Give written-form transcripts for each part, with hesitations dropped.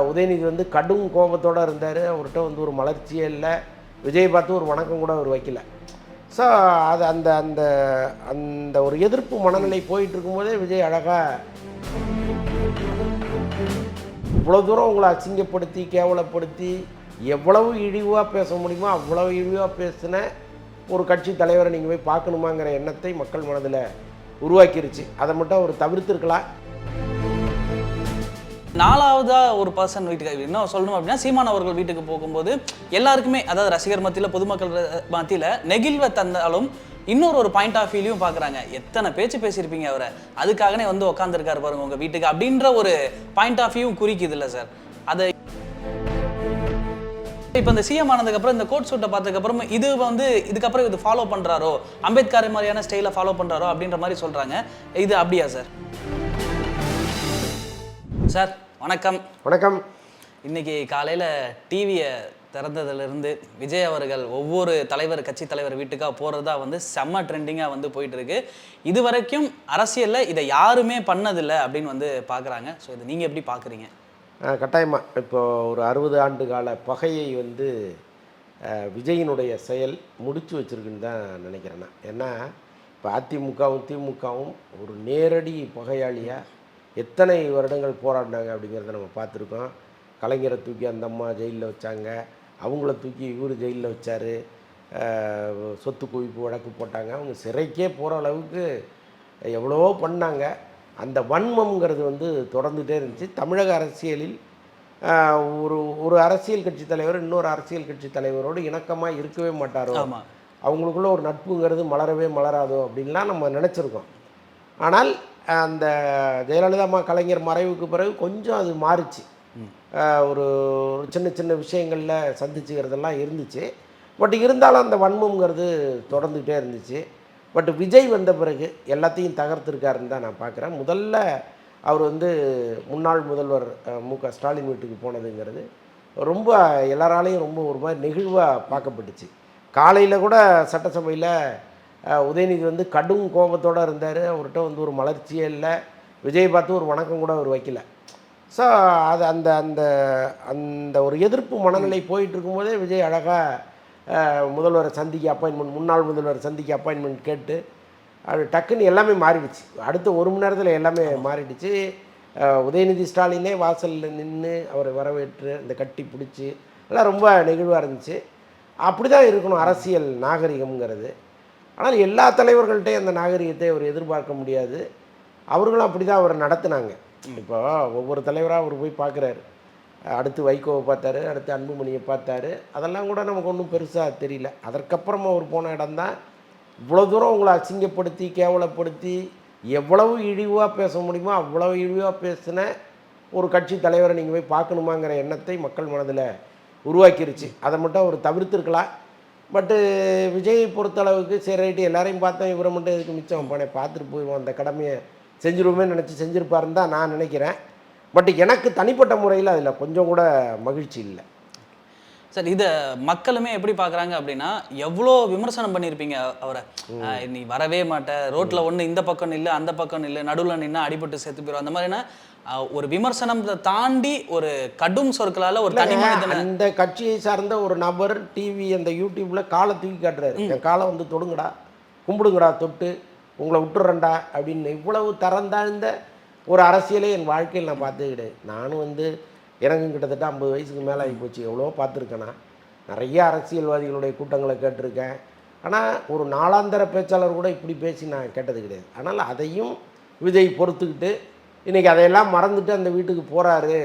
உதயநிதி வந்து கடும் கோபத்தோடு இருந்தார். அவர்கிட்ட வந்து ஒரு மலர்ச்சியே இல்லை. விஜய் பார்த்து ஒரு வணக்கம் கூட அவர் வைக்கல. ஸோ அது அந்த அந்த அந்த ஒரு எதிர்ப்பு மனநிலை போயிட்டு இருக்கும்போதே விஜய் அழகாக இவ்வளோ தூரம் உங்களை அசிங்கப்படுத்தி கேவலப்படுத்தி எவ்வளவு இழிவாக பேச முடியுமோ அவ்வளவு இழிவாக பேசின ஒரு கட்சி தலைவரை நீங்கள் போய் பார்க்கணுமாங்கிற எண்ணத்தை மக்கள் மனதில் உருவாக்கிருச்சு. அதை மட்டும் அவர் தவிர்த்திருக்கலாம். நாலாவதா ஒரு பர்சன் வீட்டுக்கு என்ன சொல்லணும் அப்படின்னா, சீமான் அவர்கள் வீட்டுக்கு போகும்போது எல்லாருக்குமே, அதாவது ரசிகர் மத்தியில் பொதுமக்கள் மத்தியில் நெகிழ்வை தந்தாலும் இன்னொரு ஒரு பாயிண்ட் ஆஃப் வியூலையும் பார்க்குறாங்க. எத்தனை பேச்சு பேசியிருப்பீங்க அவரை, அதுக்காகனே வந்து உட்காந்துருக்காரு பாருங்க உங்கள் வீட்டுக்கு அப்படின்ற ஒரு பாயிண்ட் ஆஃப் வியூ குறிக்குது இல்லை சார்? அதை இப்போ இந்த சிஎம் ஆனதுக்கப்புறம் இந்த கோட் சூட்டை பார்த்ததுக்கப்புறம் இது வந்து இதுக்கப்புறம் இது ஃபாலோ பண்ணுறாரோ, அம்பேத்கர் மாதிரியான ஸ்டைலை ஃபாலோ பண்ணுறாரோ அப்படின்ற மாதிரி சொல்கிறாங்க. இது அப்படியா சார்? சார் வணக்கம். வணக்கம். இன்னைக்கு காலையில் டிவியை திறந்ததுலேருந்து விஜய் அவர்கள் ஒவ்வொரு தலைவர் கட்சி தலைவர் வீட்டுக்காக போகிறதா வந்து செம்ம ட்ரெண்டிங்காக வந்து போயிட்டுருக்கு. இது வரைக்கும் அரசியலில் இதை யாருமே பண்ணதில்லை அப்படின்னு வந்து பார்க்குறாங்க. ஸோ இதை நீங்கள் எப்படி பார்க்குறீங்க? கட்டாயமாக இப்போ ஒரு 60 ஆண்டு கால பகையை வந்து விஜயினுடைய செயல் முடிச்சு வச்சுருக்குன்னு தான் நினைக்கிறேன் நான். ஏன்னா இப்போ அதிமுகவும் திமுகவும் ஒரு நேரடி பகையாளியாக எத்தனை வருடங்கள் போராடினாங்க அப்படிங்கிறத நம்ம பார்த்துருக்கோம். கலைஞரை தூக்கி அந்த அம்மா ஜெயிலில் வச்சாங்க, அவங்கள தூக்கி இவர் ஜெயிலில் வச்சார், சொத்து குவிப்பு வழக்கு போட்டாங்க, அவங்க சிறைக்கே போகிற அளவுக்கு எவ்வளவோ பண்ணாங்க. அந்த வன்மம்ங்கிறது வந்து தொடர்ந்துகிட்டே இருந்துச்சு. தமிழக அரசியலில் ஒரு அரசியல் கட்சி தலைவர் இன்னொரு அரசியல் கட்சி தலைவரோடு இணக்கமாக இருக்கவே மாட்டாரோ, அவங்களுக்குள்ள ஒரு நட்புங்கிறது மலரவே மலராதோ அப்படின்லாம் நம்ம நினச்சிருக்கோம். ஆனால் அந்த ஜெயலலிதா அம்மா கலைஞர் மறைவுக்கு பிறகு கொஞ்சம் அது மாறிச்சு. ஒரு சின்ன சின்ன விஷயங்களில் சந்திச்சுக்கிறதெல்லாம் இருந்துச்சு. பட் இருந்தாலும் அந்த வன்மங்கிறது தொடர்ந்துகிட்டே இருந்துச்சு. பட் விஜய் வந்த பிறகு எல்லாத்தையும் தகர்த்துருக்காருன்னு தான் நான் பார்க்குறேன். முதல்ல அவர் வந்து முன்னாள் முதல்வர் மு.க. ஸ்டாலின் வீட்டுக்கு போனதுங்கிறது ரொம்ப எல்லாராலையும் ரொம்ப ஒரு மாதிரி நெகிழ்வாக பார்க்கப்பட்டுச்சு. காலையில் கூட சட்டசபையில் உதயநிதி வந்து கடும் கோபத்தோடு இருந்தார். அவர்கிட்ட வந்து ஒரு மலர்ச்சியே இல்லை. விஜய் பார்த்து ஒரு வணக்கம் கூட அவர் வைக்கல. ஸோ அது அந்த அந்த அந்த ஒரு எதிர்ப்பு மனநிலை போயிட்டு இருக்கும்போதே விஜய் அழகாக முதல்வரை சந்திக்க அப்பாயின்மெண்ட், முன்னாள் முதல்வர் சந்திக்க அப்பாயின்மெண்ட் கேட்டு அது டக்குன்னு எல்லாமே மாறிடுச்சு. அடுத்த 1 மணி நேரத்தில் எல்லாமே மாறிடுச்சு. உதயநிதி ஸ்டாலினே வாசலில் நின்று அவரை வரவேற்று அந்த கட்டி பிடிச்சி எல்லாம் ரொம்ப நெகிழ்வாக இருந்துச்சு. அப்படி தான் இருக்கணும் அரசியல் நாகரிகம்ங்கிறது. ஆனால் எல்லா தலைவர்கள்ட்டையும் அந்த நாகரிகத்தை அவர் எதிர்பார்க்க முடியாது. அவர்களும் அப்படி தான் அவரை நடத்துனாங்க. இப்போ ஒவ்வொரு தலைவராக அவர் போய் பார்க்குறாரு. அடுத்து வைகோவை பார்த்தாரு, அடுத்து அன்புமணியை பார்த்தாரு. அதெல்லாம் கூட நமக்கு ஒன்றும் பெருசாக தெரியல. அதற்கப்புறமா அவர் போன இடம்தான் இவ்வளோ தூரம் உங்களை அசிங்கப்படுத்தி கேவலப்படுத்தி எவ்வளவு இழிவாக பேச முடியுமோ அவ்வளவு இழிவாக பேசின ஒரு கட்சி தலைவரை நீங்கள் போய் பார்க்கணுமாங்கிற எண்ணத்தை மக்கள் மனதில் உருவாக்கிருச்சு. அதை மட்டும் அவர் தவிர்த்திருக்கலாம். பட்டு விஜயை பொறுத்தளவுக்கு சரி ரைட்டு எல்லாரையும் பார்த்தோம், இவரை மட்டும் இதுக்கு மிச்சம் போனேன் பார்த்துட்டு போயிடுவோம், அந்த கடமையை செஞ்சிருவோமே நினச்சி செஞ்சுருப்பாருன்னு தான் நான் நினைக்கிறேன். பட் எனக்கு தனிப்பட்ட முறையில் அதில் கொஞ்சம் கூட மகிழ்ச்சி இல்லை. சார் இதை மக்களுமே எப்படி பார்க்குறாங்க அப்படின்னா, எவ்வளோ விமர்சனம் பண்ணியிருப்பீங்க அவரை, நீ வரவே மாட்ட, ரோட்டில் ஒன்று இந்த பக்கம் இல்லை அந்த பக்கம் இல்லை, நடுவில் நின்று அடிபட்டு செத்து போயிடும், அந்த மாதிரினா ஒரு விமர்சனம் தாண்டி ஒரு கடும் சொற்களால் ஒரு தனி மனிதன் இந்த கட்சியை சார்ந்த ஒரு நபர் டிவி அந்த யூடியூப்பில் காலை தூக்கி காட்டுறாரு. என் காலை வந்து தொடுங்கடா, கும்பிடுங்கடா, தொட்டு உங்களை விட்டுறேன்டா அப்படின்னு இவ்வளவு தரந்தாழ்ந்த ஒரு அரசியலே என் வாழ்க்கையில் நான் பார்த்தது கிடையாது. நானும் வந்து எனக்கும் கிட்டத்தட்ட 50 வயசுக்கு மேலே ஆகி போச்சு. எவ்வளோ பார்த்துருக்கேன்னா, நிறைய அரசியல்வாதிகளுடைய கூட்டங்களை கேட்டிருக்கேன். ஆனால் ஒரு நாளாந்தர பேச்சாளர் கூட இப்படி பேசி நான் கேட்டது கிடையாது. ஆனால் அதையும் விஜய் பொறுத்துக்கிட்டு இன்றைக்கி அதையெல்லாம் மறந்துட்டு அந்த வீட்டுக்கு போகிறாரு.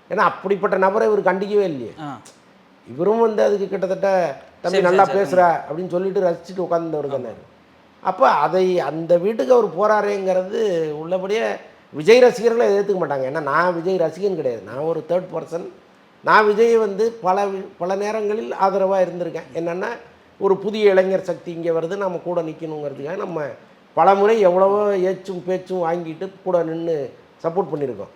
ஏன்னா அப்படிப்பட்ட நபரை இவர் கண்டிக்கவே இல்லையே. இவரும் வந்து அதுக்கு கிட்டத்தட்ட தம்பி நல்லா பேசுகிற அப்படின்னு சொல்லிட்டு ரசிச்சுட்டு உட்காந்துருந்தவர் தானே. அப்போ அதை அந்த வீட்டுக்கு அவர் போகிறாரேங்கிறது உள்ளபடியே விஜய் ரசிகர்களை எதிர்த்துக்க மாட்டாங்க. ஏன்னா நான் விஜய் ரசிகன் கிடையாது, நான் ஒரு தேர்ட் பர்சன். நான் விஜயை வந்து பல நேரங்களில் ஆதரவாக இருந்திருக்கேன். என்னென்னா ஒரு புதிய இளைஞர் சக்தி இங்கே வருது, நம்ம கூட நிற்கணுங்கிறதுக்காக நம்ம பல முறை எவ்வளவோ ஏச்சும் பேச்சும் வாங்கிட்டு கூட நின்று சப்போர்ட் பண்ணியிருக்கோம்.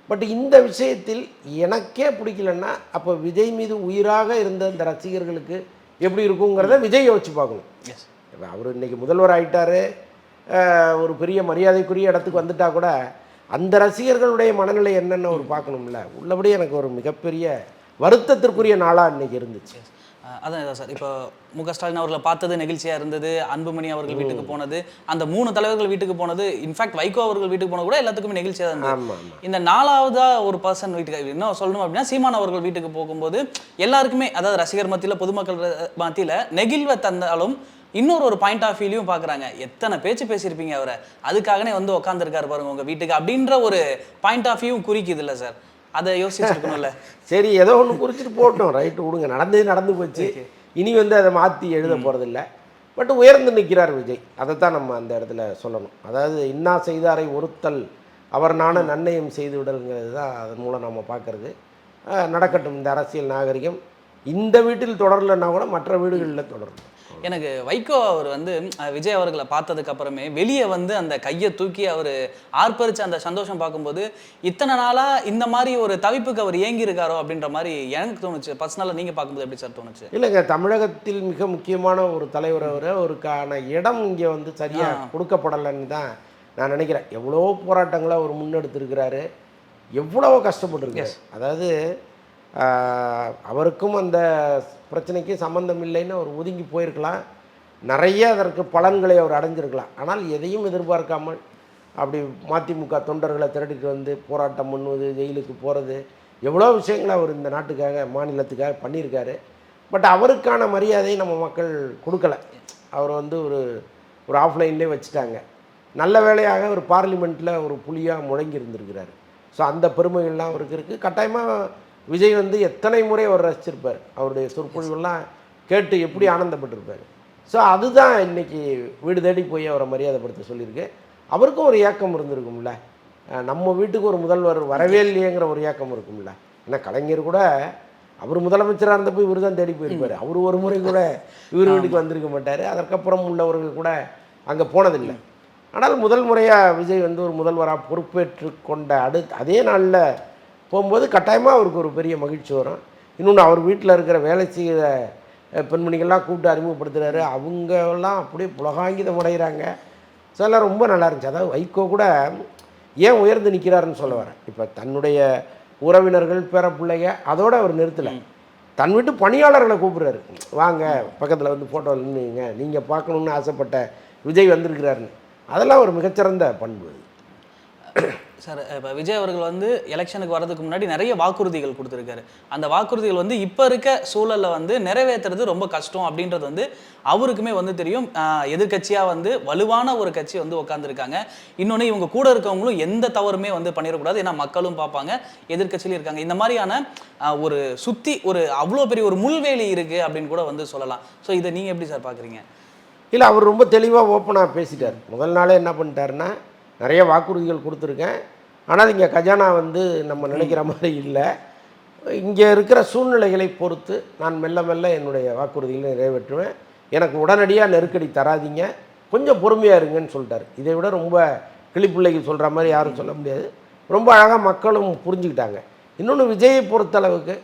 பட் இந்த விஷயத்தில் எனக்கே பிடிக்கலன்னா அப்போ விஜய் மீது உயிராக இருந்த இந்த ரசிகர்களுக்கு எப்படி இருக்குங்கிறத விஜய் யோசிச்சு பார்க்கணும். அவர் இன்றைக்கி முதல்வர் ஆகிட்டார், ஒரு பெரிய மரியாதைக்குரிய இடத்துக்கு வந்துட்டால் கூட அந்த ரசிகர்களுடைய மனநிலை என்னென்னு ஒரு பார்க்கணும்ல. உள்ளபடி எனக்கு ஒரு மிகப்பெரிய வருத்தத்திற்குரிய நாளாக இன்றைக்கி இருந்துச்சு. அதான் சார், இப்போ முக ஸ்டாலின் அவர்களை பார்த்தது நெகிழ்ச்சியாக இருந்தது, அன்புமணி அவர்கள் வீட்டுக்கு போனது, அந்த 3 தலைவர்கள் வீட்டுக்கு போனது, இன்ஃபேக்ட் வைகோ அவர்கள் வீட்டுக்கு போனது கூட எல்லாத்துக்குமே நெகிழ்ச்சியாக இருந்தது. ஆமாம். இந்த 4வதா ஒரு பர்சன் வீட்டுக்கு இன்னும் சொல்லணும் அப்படின்னா சீமான் அவர்கள் வீட்டுக்கு போகும்போது எல்லாருக்குமே, அதாவது ரசிகர் மத்தியில் பொதுமக்கள் மத்தியில் நெகிழ்வை தந்தாலும் இன்னொரு ஒரு பாயிண்ட் ஆஃப் வியூலையும் பார்க்குறாங்க. எத்தனை பேச்சு பேசியிருப்பீங்க அவரை, அதுக்காகனே வந்து உட்காந்துருக்காரு பாருங்க உங்கள் வீட்டுக்கு அப்படின்ற ஒரு பாயிண்ட் ஆஃப் வியூ குறிக்குது இல்லை சார்? அதை யோசிச்சுருக்கணும்ல. சரி, ஏதோ ஒன்று குறிச்சிட்டு போட்டோம், ரைட்டு விடுங்க, நடந்து போச்சு. இனி வந்து அதை மாற்றி எழுத போகிறதில்ல. பட் உயர்ந்து நிற்கிறார் விஜய், அதைத்தான் நம்ம அந்த இடத்துல சொல்லணும். அதாவது இன்னா செய்தாரை ஒருத்தல் அவர் நான நன்னயம் செய்து விடல்ங்கிறது தான் அதன் மூலம் நம்ம பார்க்குறது. நடக்கட்டும் இந்த அரசியல் நாகரிகம். இந்த வீட்டில் தொடரலைன்னா கூட மற்ற வீடுகளில் தொடரும். எனக்கு வைகோ அவர் வந்து விஜய் அவர்களை பார்த்ததுக்கு அப்புறமே வெளியே வந்து அந்த கையை தூக்கி அவர் ஆர்ப்பரிச்சு அந்த சந்தோஷம் பார்க்கும்போது இத்தனை நாளாக இந்த மாதிரி ஒரு தவிப்புக்கு அவர் ஏங்கி இருக்காரோ அப்படின்ற மாதிரி எனக்கு தோணுச்சு. பர்சனலாக நீங்கள் பார்க்கும்போது எப்படி சார் தோணுச்சு? இல்லைங்க, தமிழகத்தில் மிக முக்கியமான ஒரு தலைவர் அவர். அவருக்கான இடம் இங்கே வந்து சரியாக கொடுக்கப்படலைன்னு தான் நான் நினைக்கிறேன். எவ்வளோ போராட்டங்களை அவர் முன்னெடுத்திருக்கிறாரு, எவ்வளவோ கஷ்டப்பட்டுருக்காரு. அதாவது அவருக்கும் அந்த பிரச்சனைக்கு சம்மந்தம் இல்லைன்னு அவர் ஒதுங்கி போயிருக்கலாம். நிறைய அதற்கு பலன்களை அவர் அடைஞ்சிருக்கலாம். ஆனால் எதையும் எதிர்பார்க்காமல் அப்படி மதிமுக தொண்டர்களை திரட்டிட்டு வந்து போராட்டம் பண்ணுவது, ஜெயிலுக்கு போகிறது, எவ்வளோ விஷயங்களை அவர் இந்த நாட்டுக்காக மாநிலத்துக்காக பண்ணியிருக்காரு. பட் அவருக்கான மரியாதையை நம்ம மக்கள் கொடுக்கல. அவர் வந்து ஒரு ஆஃப்லைன்லேயே வச்சுட்டாங்க. நல்ல வேளையாக ஒரு பார்லிமெண்ட்டில் ஒரு புலியாக முழங்கி இருந்திருக்கிறாரு. ஸோ அந்த பெருமைகள்லாம் அவருக்கு இருக்குது. கட்டாயமாக விஜய் வந்து எத்தனை முறை அவர் ரசிச்சிருப்பார், அவருடைய சொற்பொழிவெல்லாம் கேட்டு எப்படி ஆனந்தப்பட்டிருப்பார். ஸோ அதுதான் இன்றைக்கி வீடு தேடி போய் அவரை மரியாதைப்படுத்த சொல்லியிருக்கு. அவருக்கும் ஒரு ஏக்கம் இருந்திருக்கும்ல, நம்ம வீட்டுக்கு ஒரு முதல்வர் வரவே இல்லையேங்கிற ஒரு ஏக்கம் இருக்கும்ல. ஏன்னா கலைஞர் கூட அவர் முதலமைச்சராக இருந்தப்போ இவர் தான் தேடி போயிருப்பார். அவர் ஒரு முறை கூட இவர் வீட்டுக்கு வந்திருக்க மாட்டார். அதற்கப்புறம் உள்ளவர்கள் கூட அங்கே போனதில்லை. ஆனால் முதல் முறையாக விஜய் வந்து ஒரு முதல்வராக பொறுப்பேற்று கொண்ட அதே நாளில் போகும்போது கட்டாயமாக அவருக்கு ஒரு பெரிய மகிழ்ச்சி வரும். இன்னொன்று, அவர் வீட்டில் இருக்கிற வேலை செய்கிற பெண்மணிகள்லாம் கூப்பிட்டு அறிமுகப்படுத்துகிறாரு. அவங்கெல்லாம் அப்படியே புலகாங்கிதம் அடைகிறாங்க. ஸோ எல்லாம் ரொம்ப நல்லா இருந்துச்சு. அதாவது வைகோ கூட ஏன் உயர்ந்து நிற்கிறாருன்னு சொல்ல வரேன். இப்போ தன்னுடைய உறவினர்கள் பேரப்பிள்ளைங்க அதோடு அவர் நிறுத்தலை, தன் வீட்டு பணியாளர்களை கூப்பிட்றாரு, வாங்க பக்கத்தில் வந்து ஃபோட்டோ நின்றுங்க, நீங்கள் பார்க்கணுன்னு ஆசைப்பட்ட விஜய் வந்திருக்கிறாருன்னு. அதெல்லாம் ஒரு மிகச்சிறந்த பண்பு. சார், இப்போ விஜய் அவர்கள் வந்து எலெக்ஷனுக்கு வரதுக்கு முன்னாடி நிறைய வாக்குறுதிகள் கொடுத்துருக்காரு. அந்த வாக்குறுதிகள் வந்து இப்போ இருக்க சூழலில் வந்து நிறைவேற்றுறது ரொம்ப கஷ்டம் அப்படின்றது வந்து அவருக்குமே வந்து தெரியும். எதிர்கட்சியாக வந்து வலுவான ஒரு கட்சி வந்து உட்காந்துருக்காங்க. இன்னொன்று, இவங்க கூட இருக்கவங்களும் எந்த தவறுமே வந்து பண்ணிடக்கூடாது, ஏன்னா மக்களும் பார்ப்பாங்க, எதிர்கட்சியிலும் இருக்காங்க. இந்த மாதிரியான ஒரு சுற்றி ஒரு அவ்வளோ பெரிய ஒரு முள்வேலி இருக்குது அப்படின்னு கூட வந்து சொல்லலாம். ஸோ இதை நீங்கள் எப்படி சார் பார்க்குறீங்க? இல்லை, அவர் ரொம்ப தெளிவாக ஓப்பனாக பேசிட்டார். முதல் நாளே என்ன பண்ணிட்டாருன்னா, நிறைய வாக்குறுதிகள் கொடுத்துருக்கேன், ஆனால் இங்கே கஜானா வந்து நம்ம நினைக்கிற மாதிரி இல்லை, இங்கே இருக்கிற சூழ்நிலைகளை பொறுத்து நான் மெல்ல மெல்ல என்னுடைய வாக்குறுதிகளை நிறைவேற்றுவேன், எனக்கு உடனடியாக நெருக்கடி தராதிங்க, கொஞ்சம் பொறுமையாக இருங்கன்னு சொல்லிட்டார். இதை விட ரொம்ப கிளிப்பிள்ளைக்கு சொல்கிற மாதிரி யாரும் சொல்ல முடியாது. ரொம்ப அழகாக மக்களும் புரிஞ்சுக்கிட்டாங்க. இன்னொன்று, விஜயை பொறுத்தளவுக்கு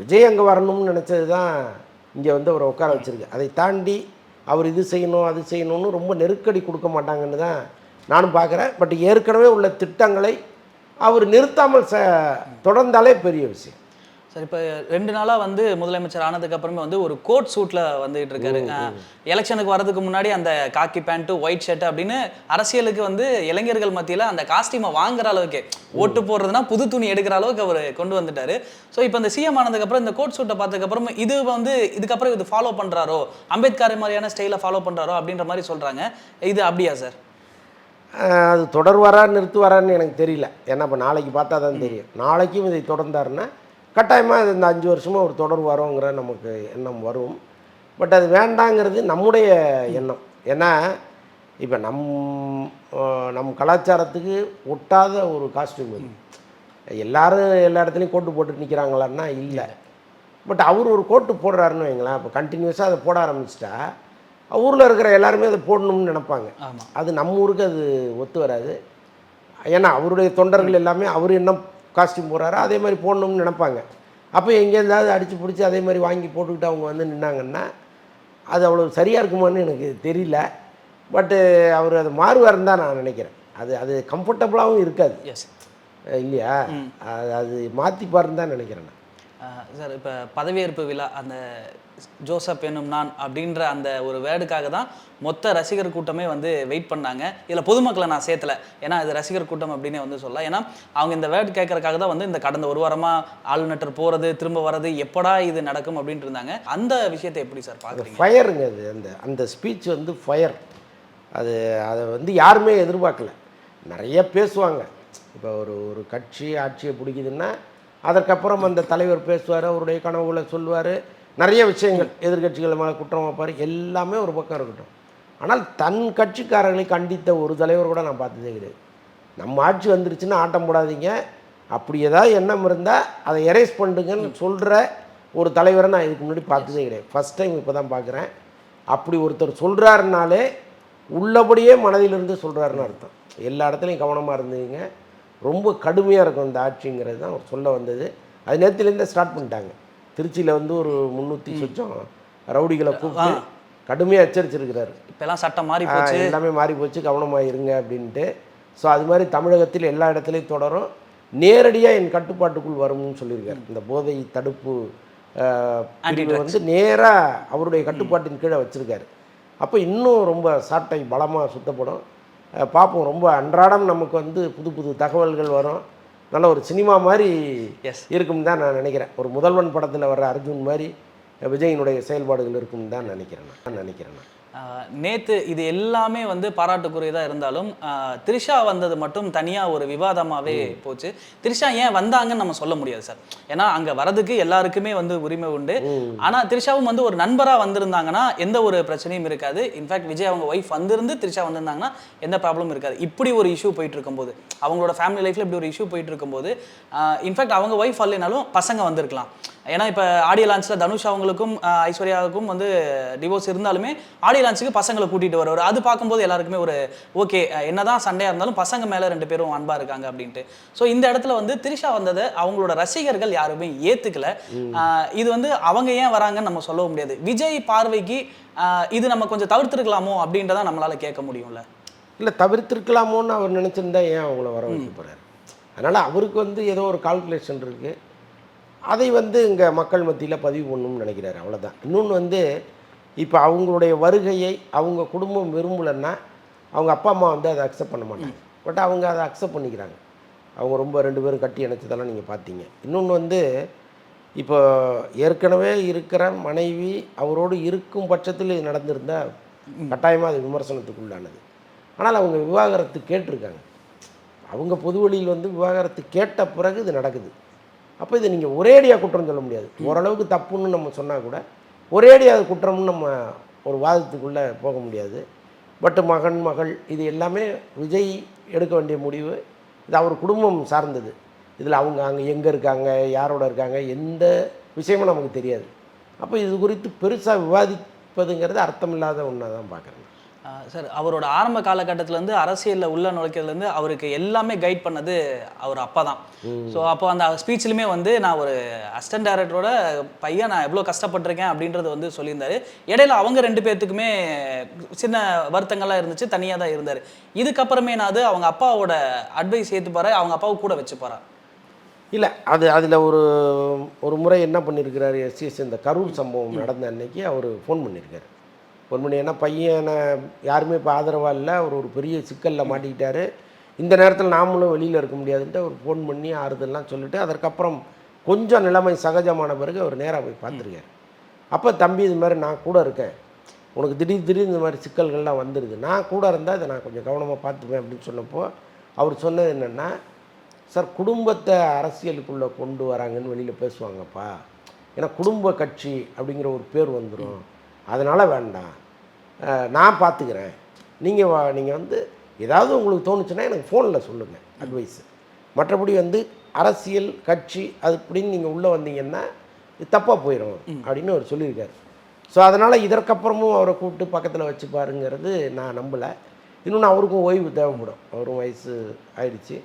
விஜய் அங்கே வரணும்னு நினச்சது தான் இங்கே வந்து அவரை உட்கார வச்சுருக்கு. அதை தாண்டி அவர் இது செய்யணும் அது செய்யணும்னு ரொம்ப நெருக்கடி கொடுக்க மாட்டாங்கன்னு தான் நானும் பார்க்குறேன். பட் ஏற்கனவே உள்ள திட்டங்களை அவர் நிறுத்தாமல் தொடர்ந்தாலே பெரிய விஷயம். சார், இப்போ 2 நாளாக வந்து முதலமைச்சர் ஆனதுக்கு அப்புறமே வந்து ஒரு கோட் சூட்டில் வந்துகிட்டு இருக்காரு. எலெக்ஷனுக்கு வரதுக்கு முன்னாடி அந்த காக்கி பேண்ட்டு ஒயிட் ஷர்ட் அப்படின்னு அரசியலுக்கு வந்து இளைஞர்கள் மத்தியில் அந்த காஸ்டியூமை வாங்குற அளவுக்கு, ஓட்டு போடுறதுனா புது துணி எடுக்கிற அளவுக்கு அவர் கொண்டு வந்துட்டார். ஸோ இப்போ இந்த சிஎம் ஆனதுக்கப்புறம் இந்த கோட் சூட்டை பார்த்ததுக்கப்புறம் இது வந்து இதுக்கப்புறம் இது ஃபாலோ பண்ணுறாரோ, அம்பேத்கர் மாதிரியான ஸ்டைலை ஃபாலோ பண்ணுறாரோ அப்படின்ற மாதிரி சொல்கிறாங்க. இது அப்படியா சார்? அது தொடர்வாரா நிறுத்துவாரான்னு எனக்கு தெரியல. ஏன்னா இப்போ நாளைக்கு பார்த்தா தான் தெரியும். நாளைக்கும் இதை தொடர்ந்தாருன்னா கட்டாயமாக இந்த 5 வருஷமாக ஒரு தொடர்வாரோங்கிற நமக்கு எண்ணம் வரும். பட் அது வேண்டாங்கிறது நம்முடைய எண்ணம். ஏன்னா இப்போ நம் கலாச்சாரத்துக்கு ஒட்டாத ஒரு காஸ்டியூம் அது. எல்லோரும் எல்லா இடத்துலையும் கோட்டு போட்டு நிற்கிறாங்களான்னா இல்லை. பட் அவர் ஒரு கோட்டு போடுறாருன்னு வைங்களேன், இப்போ கண்டினியூஸாக அதை போட ஆரம்பிச்சிட்டா ஊரில் இருக்கிற எல்லாருமே அதை போடணும்னு நினைப்பாங்க. அது நம்ம ஊருக்கு அது ஒத்து வராது. ஏன்னா அவருடைய தொண்டர்கள் எல்லாமே அவர் என்ன காஸ்டியூம் போடுறாரோ அதே மாதிரி போடணும்னு நினைப்பாங்க. அப்போ எங்கேருந்தாவது அடித்து பிடிச்சி அதே மாதிரி வாங்கி போட்டுக்கிட்டு அவங்க வந்து நின்னாங்கன்னா அது அவ்வளோ சரியாக இருக்குமான்னு எனக்கு தெரியல. பட்டு அவர் அது மாறுவாருன்னு தான் நான் நினைக்கிறேன். அது அது கம்ஃபர்டபுளாகவும் இருக்காது எஸ் இல்லையா? அது மாற்றிப்பாருன்னு தான் நினைக்கிறேன் நான். சார் இப்போ பதவியேற்பு விழா அந்த ஜோசப் என்னும் நான் அப்படின்ற அந்த ஒரு வேர்டுக்காக தான் மொத்த ரசிகர் கூட்டமே வந்து வெயிட் பண்ணாங்க. இதில் பொதுமக்களை நான் சேர்த்தல, ஏன்னா இது ரசிகர் கூட்டம் அப்படின்னே வந்து சொல்லலாம். ஏன்னா அவங்க இந்த வேர்டு கேட்கறதுக்காக தான் வந்து இந்த கடந்த ஒரு வாரமாக ஆளுநர் போகிறது திரும்ப வர்றது எப்படா இது நடக்கும் அப்படின்ட்டு இருந்தாங்க. அந்த விஷயத்தை எப்படி சார் பார்க்குறீங்க? ஃபயருங்க அது. அந்த அந்த ஸ்பீச் வந்து ஃபயர். அது அதை வந்து யாருமே எதிர்பார்க்கல. நிறைய பேசுவாங்க. இப்போ ஒரு கட்சி ஆட்சியை பிடிக்குதுன்னா அதற்கப்புறம் அந்த தலைவர் பேசுவார், அவருடைய கனவுகளை சொல்லுவார், நிறைய விஷயங்கள் எதிர்கட்சிகள் மேலே குற்றம் வைப்பார், எல்லாமே ஒரு பக்கம் இருக்கட்டும். ஆனால் தன் கட்சிக்காரர்களை கண்டித்த ஒரு தலைவர் கூட நான் பார்த்ததே கிடையாது. நம்ம ஆட்சி வந்துருச்சுன்னா ஆட்டம் போடாதீங்க, அப்படி ஏதாவது எண்ணம் இருந்தால் அதை எரேஸ் பண்ணுங்கன்னு சொல்கிற ஒரு தலைவரை நான் இதுக்கு முன்னாடி பார்த்ததே கிடையாது. ஃபஸ்ட் டைம் இப்போ தான் பார்க்குறேன். அப்படி ஒருத்தர் சொல்கிறாருனாலே உள்ளபடியே மனதிலிருந்து சொல்கிறாருன்னு அர்த்தம். எல்லா இடத்துலையும் கவனமாக இருந்தீங்க, ரொம்ப கடுமையாக இருக்கும் இந்த ஆட்சிங்கிறது தான் அவர் சொல்ல வந்தது. அது நேரத்துலேருந்தே ஸ்டார்ட் பண்ணிட்டாங்க. திருச்சியில் வந்து ஒரு 300 சொச்சம் ரவுடிகளை கூப்பிட்டு கடுமையாக எச்சரிச்சிருக்கிறாரு. இப்போலாம் சட்டம் மாறி போச்சு, எல்லாமே மாறி போச்சு, கவனமாக இருங்க அப்படின்ட்டு. ஸோ அது மாதிரி தமிழகத்தில் எல்லா இடத்துலையும் தொடரும், நேரடியாக என் கட்டுப்பாட்டுக்குள் வரும்னு சொல்லியிருக்காரு. இந்த போதை தடுப்பு பிரிவு வந்து நேராக அவருடைய கட்டுப்பாட்டின் கீழே வச்சுருக்காரு. அப்போ இன்னும் ரொம்ப சாட்டை பலமாக சுத்தப்படும். பார்ப்போம். ரொம்ப அன்றாடம் நமக்கு வந்து புது புது தகவல்கள் வரும். நல்ல ஒரு சினிமா மாதிரி இருக்கும்னு தான் நான் நினைக்கிறேன். ஒரு முதல்வன் படத்தில் வர்ற அர்ஜுன் மாதிரி விஜயினுடைய செயல்பாடுகள் இருக்கும்னு தான் நினைக்கிறேன். நேற்று இது எல்லாமே வந்து பாராட்டுக்குரியதாக இருந்தாலும் த்ரிஷா வந்தது மட்டும் தனியாக ஒரு விவாதமாகவே போச்சு. த்ரிஷா ஏன் வந்தாங்கன்னு நம்ம சொல்ல முடியாது சார், ஏன்னா அங்கே வரதுக்கு எல்லாருக்குமே வந்து உரிமை உண்டு. ஆனால் த்ரிஷாவும் வந்து ஒரு நண்பராக வந்திருந்தாங்கன்னா எந்த ஒரு பிரச்சனையும் இருக்காது. இன்ஃபேக்ட் விஜய் அவங்க ஒய்ஃப் வந்திருந்து த்ரிஷா வந்திருந்தாங்கன்னா எந்த ப்ராப்ளமும் இருக்காது. இப்படி ஒரு இஷ்யூ போயிட்டு இருக்கும்போது, அவங்களோட ஃபேமிலி லைஃப்பில் இப்படி ஒரு இஷ்யூ போயிட்டு இருக்கும்போது, இன்ஃபேக்ட் அவங்க ஒய்ஃப் வரலைனாலும் பசங்க வந்திருக்கலாம். ஏன்னா இப்போ ஆடியோ லான்ச்சில் தனுஷ் அவங்களுக்கும் ஐஸ்வர்யாவுக்கும் வந்து டிவோர்ஸ் இருந்தாலுமே ஆடியோ லான்ச்சுக்கு பசங்களை கூட்டிகிட்டு வருவார். அது பார்க்கும்போது எல்லாருக்குமே ஒரு ஓகே, என்னதான் சண்டையாக இருந்தாலும் பசங்க மேலே 2 பேரும் அன்பாக இருக்காங்க அப்படின்ட்டு. ஸோ இந்த இடத்துல வந்து த்ரிஷா வந்ததை அவங்களோட ரசிகர்கள் யாருமே ஏற்றுக்கல. இது வந்து அவங்க ஏன் வராங்கன்னு நம்ம சொல்லவும் முடியாது. விஜய் பார்வைக்கு இது நம்ம கொஞ்சம் தவிர்த்துருக்கலாமோ அப்படின்றதான் நம்மளால் கேட்க முடியும்ல. இல்லை, தவிர்த்துருக்கலாமோன்னு அவர் நினச்சிருந்தா ஏன் அவங்கள வர வைக்க போகிறார்? அதனால் அவருக்கு வந்து ஏதோ ஒரு கால்குலேஷன் இருக்குது, அதை வந்து இங்கே மக்கள் மத்தியில் பதிவு பண்ணணும்னு நினைக்கிறாரு, அவ்வளோதான். இன்னொன்று வந்து இப்போ அவங்களுடைய வருகையை அவங்க குடும்பம் விரும்பலைன்னா அவங்க அப்பா அம்மா வந்து அதை அக்செப்ட் பண்ண மாட்டாங்க. பட் அவங்க அதை அக்செப்ட் பண்ணிக்கிறாங்க. அவங்க ரொம்ப 2 பேரும் கட்டி இணைச்சதெல்லாம் நீங்கள் பார்த்தீங்க. இன்னொன்று வந்து இப்போ ஏற்கனவே இருக்கிற மனைவி அவரோடு இருக்கும் பட்சத்தில் இது நடந்திருந்தால் கட்டாயமாக அது விமர்சனத்துக்குள்ளானது. ஆனால் அவங்க விவாகரத்து கேட்டிருக்காங்க. அவங்க பொது வழியில் வந்து விவாகரத்து கேட்ட பிறகு இது நடக்குது. அப்போ இதை நீங்கள் ஒரேடியாக குற்றம் சொல்ல முடியாது. ஓரளவுக்கு தப்புன்னு நம்ம சொன்னால் கூட ஒரேடியாக குற்றம்னு நம்ம ஒரு வாதத்துக்குள்ளே போக முடியாது. பட் மகன் மகள் இது எல்லாமே விஜய் எடுக்க வேண்டிய முடிவு. இது அவர் குடும்பம் சார்ந்தது. இதில் அவங்க அங்கே எங்கே இருக்காங்க, யாரோட இருக்காங்க, எந்த விஷயமும் நமக்கு தெரியாது. அப்போ இது குறித்து பெருசாக விவாதிப்பதுங்கிறது அர்த்தமில்லாத ஒன்றாக தான் பார்க்குறேன் சார். அவரோட ஆரம்ப காலகட்டத்திலேருந்து அரசியலில் உள்ள நுழைக்கிறதுலேருந்து அவருக்கு எல்லாமே கைட் பண்ணது அவர் அப்பா தான். ஸோ அப்போ அந்த ஸ்பீச்சிலுமே வந்து நான் ஒரு அசிஸ்டன்ட் டைரக்டரோட பையன், நான் எவ்வளோ கஷ்டப்பட்டிருக்கேன் அப்படின்றது வந்து சொல்லியிருந்தாரு. இடையில அவங்க 2 பேர்த்துக்குமே சின்ன வருத்தங்கள்லாம் இருந்துச்சு, தனியாக தான் இருந்தார். இதுக்கப்புறமே நான் அது அவங்க அப்பாவோட அட்வைஸ் ஏற்றுப்பாரு, அவங்க அப்பாவை கூட வச்சுப்பாரா? இல்லை, அதில் ஒரு முறை என்ன பண்ணியிருக்கிறாரு, எஸ்சிஎஸ் இந்த கரூர் சம்பவம் நடந்த அன்னைக்கு அவர் ஃபோன் பண்ணியிருக்காரு. ஃபோன் பண்ணி, ஏன்னா பையனை யாருமே இப்போ ஆதரவாக இல்லை, அவர் ஒரு பெரிய சிக்கலில் மாட்டிக்கிட்டார், இந்த நேரத்தில் நாமளும் வெளியில் இருக்க முடியாதுன்ட்டு அவர் ஃபோன் பண்ணி ஆறுதல்லாம் சொல்லிவிட்டு அதற்கப்புறம் கொஞ்சம் நிலைமை சகஜமான பிறகு அவர் நேராக போய் பார்த்துருக்காரு. அப்போ தம்பி இது மாதிரி நான் கூட இருக்கேன், உனக்கு திடீர்னு இந்த மாதிரி சிக்கல்கள்லாம் வந்துடுது, நான் கூட இருந்தால் இதை நான் கொஞ்சம் கவனமாக பார்த்துப்பேன் அப்படின்னு சொன்னப்போ அவர் சொன்னது என்னென்னா, சார் குடும்பத்தை அரசியலுக்குள்ளே கொண்டு வராங்கன்னு வெளியில் பேசுவாங்கப்பா, ஏன்னா குடும்ப கட்சி அப்படிங்கிற ஒரு பேர் வந்துடும், அதனால் வேண்டாம், நான் பார்த்துக்கிறேன், நீங்கள் வந்து ஏதாவது உங்களுக்கு தோணுச்சுன்னா எனக்கு ஃபோனில் சொல்லுங்கள் அட்வைஸு, மற்றபடி வந்து அரசியல் கட்சி அது அப்படின்னு நீங்கள் உள்ளே வந்தீங்கன்னா இது தப்பாக போயிடும் அப்படின்னு அவர் சொல்லியிருக்காரு. ஸோ அதனால் இதற்கப்புறமும் அவரை கூப்பிட்டு பக்கத்தில் வச்சு பாருங்கிறது நான் நம்பலை. இன்னொன்று அவருக்கும் ஓய்வு தேவைப்படும், அவரும் வயசு ஆயிடுச்சு.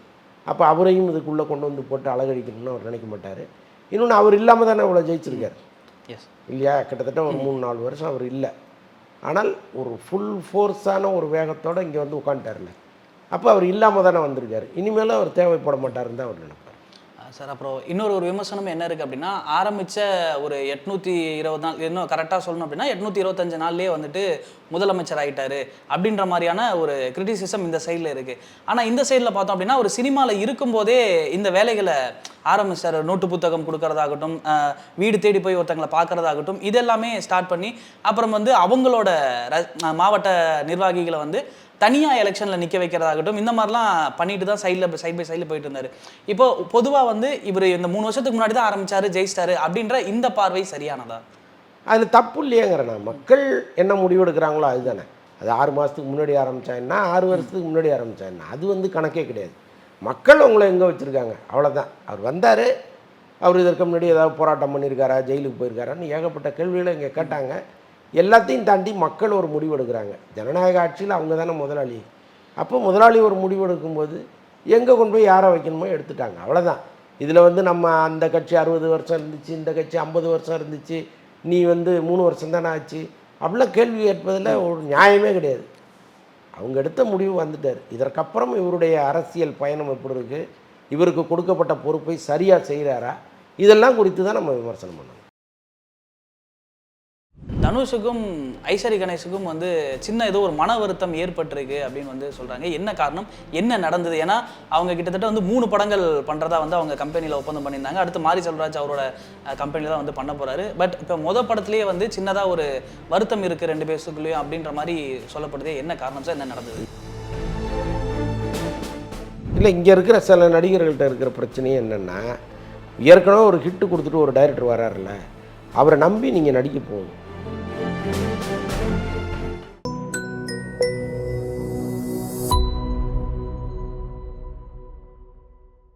அப்போ அவரையும் இதுக்குள்ளே கொண்டு வந்து போட்டு அழகழிக்கணும்னு அவர் நினைக்க மாட்டார். இன்னொன்று அவர் இல்லாமல் தானே அவ்வளோ ஜெயிச்சிருக்கார் இல்லையா? கிட்டத்தட்ட ஒரு 3-4 வருஷம் அவர் இல்லை. ஆனால் ஒரு ஃபுல் ஃபோர்ஸான ஒரு வேகத்தோடு இங்கே வந்து உட்காந்துட்டார்ல. அப்போ அவர் இல்லாமல் தானே வந்திருக்காரு. இனிமேலும் அவர் தேவைப்பட மாட்டாருன்னு தான் அவர் நினைப்பார். சார் அப்புறம் இன்னொரு விமர்சனம் என்ன இருக்குது அப்படின்னா, ஆரம்பித்த ஒரு 820 நாள், இன்னும் கரெக்டாக சொல்லணும் அப்படின்னா 825 நாள்லேயே வந்துட்டு முதலமைச்சர் ஆகிட்டாரு அப்படின்ற மாதிரியான ஒரு கிரிட்டிசிசம் இந்த சைடில் இருக்குது. ஆனால் இந்த சைடில் பார்த்தோம் அப்படின்னா, ஒரு சினிமாவில் இருக்கும்போதே இந்த வேலைகளை ஆரம்பிச்சார். நோட்டு புத்தகம் கொடுக்கறதாகட்டும், வீடு தேடி போய் ஒருத்தங்களை பார்க்குறதாகட்டும், இதெல்லாமே ஸ்டார்ட் பண்ணி அப்புறம் வந்து அவங்களோட மாவட்ட நிர்வாகிகளை வந்து தனியாக எலெக்ஷனில் நிற்க வைக்கிறதாகட்டும், இந்த மாதிரிலாம் பண்ணிட்டு தான் சைட் பை சைடில் போயிட்டு இருந்தார். இப்போ பொதுவாக வந்து இவர் இந்த 3 வருஷத்துக்கு முன்னாடி தான் ஆரம்பித்தார், ஜெயிச்சிட்டாரு அப்படின்ற இந்த பார்வை சரியானதா? அதில் தப்பு இல்லையேங்கிறேன் நான். மக்கள் என்ன முடிவெடுக்கிறாங்களோ அதுதானே. அது 6 மாதத்துக்கு முன்னாடி ஆரம்பித்தாங்கன்னா 6 வருஷத்துக்கு முன்னாடி ஆரம்பித்தாங்கன்னா அது வந்து கணக்கே கிடையாது. மக்கள் உங்களை எங்கே வச்சுருக்காங்க அவ்வளோதான். அவர் வந்தார், அவர் இதற்கு முன்னாடி ஏதாவது போராட்டம் பண்ணியிருக்காரா, ஜெயிலுக்கு போயிருக்காரான்னு ஏகப்பட்ட கேள்விகளை இங்கே கேட்டாங்க. எல்லாத்தையும் தாண்டி மக்கள் ஒரு முடிவு எடுக்கிறாங்க. ஜனநாயக ஆட்சியில் அவங்க தானே முதலாளி. அப்போ முதலாளி ஒரு முடிவு எடுக்கும்போது எங்கே கொண்டு போய் யாரை வைக்கணுமோ எடுத்துட்டாங்க, அவ்வளோதான். இதில் வந்து நம்ம அந்த கட்சி 60 வருஷம் இருந்துச்சு, இந்த கட்சி 50 வருஷம் இருந்துச்சு, நீ வந்து 3 வருஷம் தானே ஆச்சு, அப்படிலாம் கேள்வி கேட்பதில் ஒரு நியாயமே கிடையாது. அவங்க எடுத்த முடிவு வந்துட்டார். இதற்கப்புறம் இவருடைய அரசியல் பயணம் எப்படி இருக்குது, இவருக்கு கொடுக்கப்பட்ட பொறுப்பை சரியாக செய்கிறாரா, இதெல்லாம் குறித்து தான் நம்ம விமர்சனம் பண்ணணும். தனுஷுக்கும் ஐஸ்வரி கணேஷுக்கும் வந்து சின்ன ஏதோ ஒரு மன வருத்தம் ஏற்பட்டிருக்கு அப்படின்னு வந்து சொல்கிறாங்க. என்ன காரணம், என்ன நடந்தது? ஏன்னா அவங்க கிட்டத்தட்ட வந்து 3 படங்கள் பண்ணுறதா வந்து அவங்க கம்பெனியில் ஒப்பந்தம் பண்ணியிருந்தாங்க. அடுத்து மாரி செல்வராஜ் அவரோட கம்பெனியில் தான் வந்து பண்ண போகிறாரு. பட் இப்போ படத்துலேயே வந்து சின்னதாக ஒரு வருத்தம் இருக்குது 2 பேருக்குள்ளேயும் அப்படின்ற மாதிரி சொல்லப்படுது. என்ன காரணம் சார், என்ன நடந்தது? இல்லை, இங்கே இருக்கிற சில நடிகர்கள்ட்ட இருக்கிற பிரச்சனையே என்னென்னா, ஏற்கனவே ஒரு ஹிட்டு கொடுத்துட்டு ஒரு டைரக்டர் வராருல்ல, அவரை நம்பி நீங்கள் நடிக்க போகணும்.